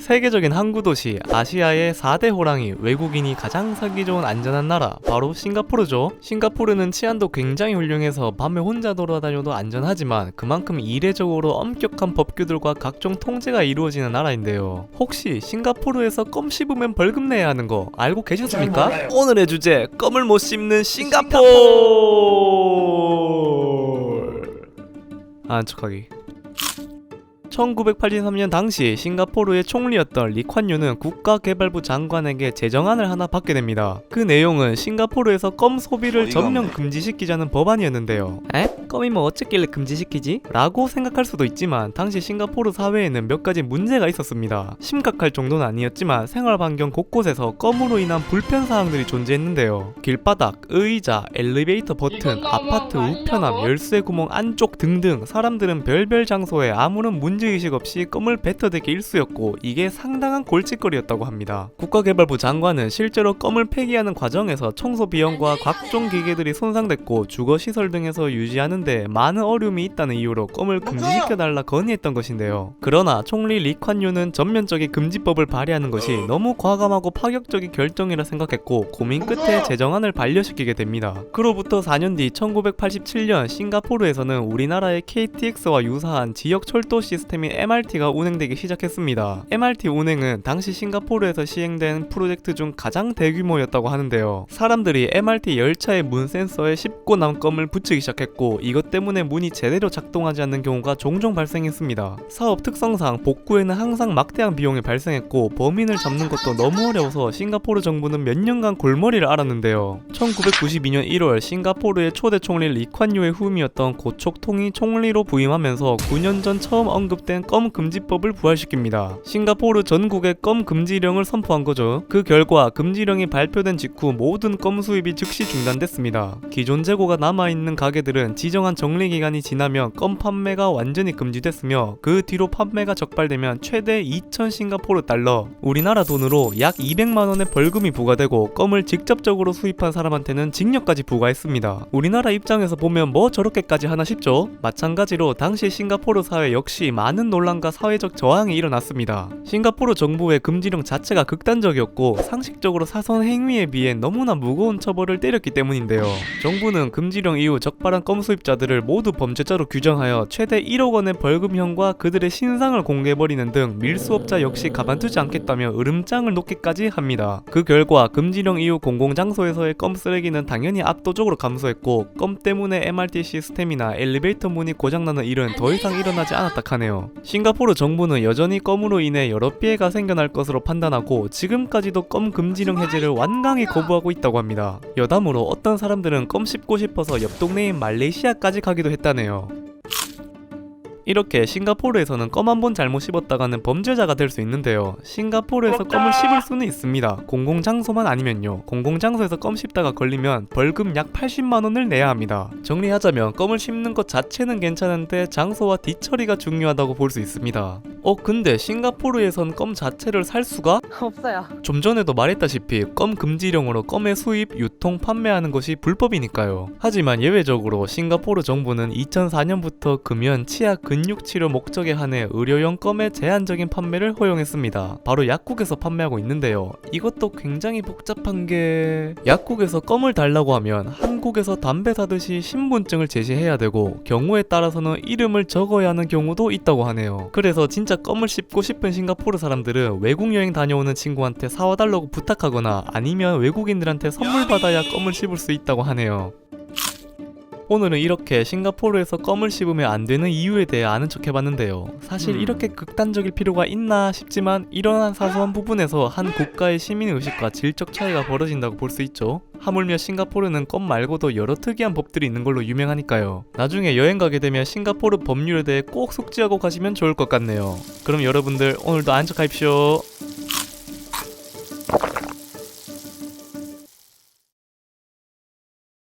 세계적인 항구 도시 아시아의 4대 호랑이, 외국인이 가장 살기 좋은 안전한 나라 바로 싱가포르죠. 싱가포르는 치안도 굉장히 훌륭해서 밤에 혼자 돌아다녀도 안전하지만 그만큼 이례적으로 엄격한 법규들과 각종 통제가 이루어지는 나라인데요. 혹시 싱가포르에서 껌 씹으면 벌금 내야 하는 거 알고 계셨습니까? 오늘의 주제, 껌을 못 씹는 싱가포르! 아는 척하기. 1983년 당시 싱가포르의 총리였던 리콴유는 국가개발부 장관에게 제정안을 하나 받게 됩니다. 그 내용은 싱가포르에서 껌 소비를 전면 금지시키자는 법안이었는데요. 에? 껌이 뭐 어쨌길래 금지시키지? 라고 생각할 수도 있지만 당시 싱가포르 사회에는 몇 가지 문제가 있었습니다. 심각할 정도는 아니었지만 생활 반경 곳곳에서 껌으로 인한 불편 사항들이 존재했는데요. 길바닥, 의자, 엘리베이터 버튼, 아파트 우편함, 열쇠 구멍 안쪽 등등 사람들은 별별 장소에 아무런 문제의식 없이 껌을 뱉어대기 일쑤였고 이게 상당한 골칫거리였다고 합니다. 국가개발부 장관은 실제로 껌을 폐기하는 과정에서 청소 비용과 각종 기계들이 손상됐고 주거시설 등에서 유지하는데 많은 어려움이 있다는 이유로 껌을 금지시켜달라 건의했던 것인데요. 그러나 총리 리콴유는 전면적인 금지법을 발의하는 것이 너무 과감하고 파격적인 결정이라 생각했고 고민 끝에 제정안을 반려시키게 됩니다. 그로부터 4년 뒤 1987년 싱가포르에서는 우리나라의 KTX와 유사한 지역 철도 시스템인 MRT가 운행되기 시작했습니다. MRT 운행은 당시 싱가포르에서 시행된 프로젝트 중 가장 대규모였다고 하는데요. 사람들이 MRT 열차의 문 센서에 씹고 남 껌을 붙이기 시작했고 이것 때문에 문이 제대로 작동하지 않는 경우가 종종 발생했습니다. 사업 특성상 복구에는 항상 막대한 비용이 발생했고 범인을 잡는 것도 너무 어려워서 싱가포르 정부는 몇 년간 골머리를 앓았는데요. 1992년 1월 싱가포르의 초대 총리 리콴유의 후임이었던 고촉통이 총리로 부임하면서 9년 전 처음 언급된 껌 금지법을 부활시킵니다. 싱가포르 전국에 껌 금지령을 선포한 거죠. 그 결과 금지령이 발표된 직후 모든 껌 수입이 즉시 중단됐습니다. 기존 재고가 남아있는 가게들은 지정한 정리기간이 지나면 껌 판매가 완전히 금지됐으며 그 뒤로 판매가 적발되면 최대 2,000 싱가포르 달러, 우리나라 돈으로 약 200만원의 벌금이 부과되고 껌을 직접적으로 수입한 사람한테는 징역까지 부과했습니다. 우리나라 입장에서 보면 뭐 저렇게까지 하나 싶죠? 마찬가지로 당시 싱가포르 사회 역시 많은 논란과 사회적 저항이 일어났습니다. 싱가포르 정부의 금지령 자체가 극단적이었고 상식적으로 사선 행위에 비해 너무나 무거운 처벌을 때렸기 때문인데요. 정부는 금지령 이후 적발한 껌 수입자들을 모두 범죄자로 규정하여 최대 1억 원의 벌금형과 그들의 신상을 공개해버리는 등 밀수업자 역시 가만두지 않겠다며 으름장을 놓기까지 합니다. 그 결과 금지령 이후 공공장소에서의 껌 쓰레기는 당연히 압도적으로 감소했고 껌 때문에 MRT 시스템이나 엘리베이터 문이 고장나는 일은 더 이상 일어나지 않았다 하네요. 싱가포르 정부는 여전히 껌으로 인해 여러 피해가 생겨날 것으로 판단하고 지금까지도 껌 금지령 해제를 완강히 거부하고 있다고 합니다. 여담으로 어떤 사람들은 껌 씹고 싶어서 옆 동네인 말레이시아까지 가기도 했다네요. 이렇게 싱가포르에서는 껌 한 번 잘못 씹었다가는 범죄자가 될 수 있는데요. 싱가포르에서 껌을 씹을 수는 있습니다. 공공장소만 아니면요. 공공장소에서 껌 씹다가 걸리면 벌금 약 80만원을 내야 합니다. 정리하자면 껌을 씹는 것 자체는 괜찮은데 장소와 뒤처리가 중요하다고 볼 수 있습니다. 근데 싱가포르에선 껌 자체를 살 수가? 없어요. 좀 전에도 말했다시피 껌 금지령으로 껌의 수입, 유통, 판매하는 것이 불법이니까요. 하지만 예외적으로 싱가포르 정부는 2004년부터 금연, 치아, 근육치료 목적에 한해 의료용 껌의 제한적인 판매를 허용했습니다. 바로 약국에서 판매하고 있는데요. 이것도 굉장히 복잡한 게 약국에서 껌을 달라고 하면 한국에서 담배 사듯이 신분증을 제시해야 되고 경우에 따라서는 이름을 적어야 하는 경우도 있다고 하네요. 그래서 진짜 껌을 씹고 싶은 싱가포르 사람들은 외국 여행 다녀오는 친구한테 사와달라고 부탁하거나 아니면 외국인들한테 선물 받아야 껌을 씹을 수 있다고 하네요. 오늘은 이렇게 싱가포르에서 껌을 씹으면 안 되는 이유에 대해 아는 척 해봤는데요. 사실 이렇게 극단적일 필요가 있나 싶지만 이러한 사소한 부분에서 한 국가의 시민의식과 질적 차이가 벌어진다고 볼 수 있죠. 하물며 싱가포르는 껌 말고도 여러 특이한 법들이 있는 걸로 유명하니까요. 나중에 여행 가게 되면 싱가포르 법률에 대해 꼭 숙지하고 가시면 좋을 것 같네요. 그럼 여러분들 오늘도 안전하십시오.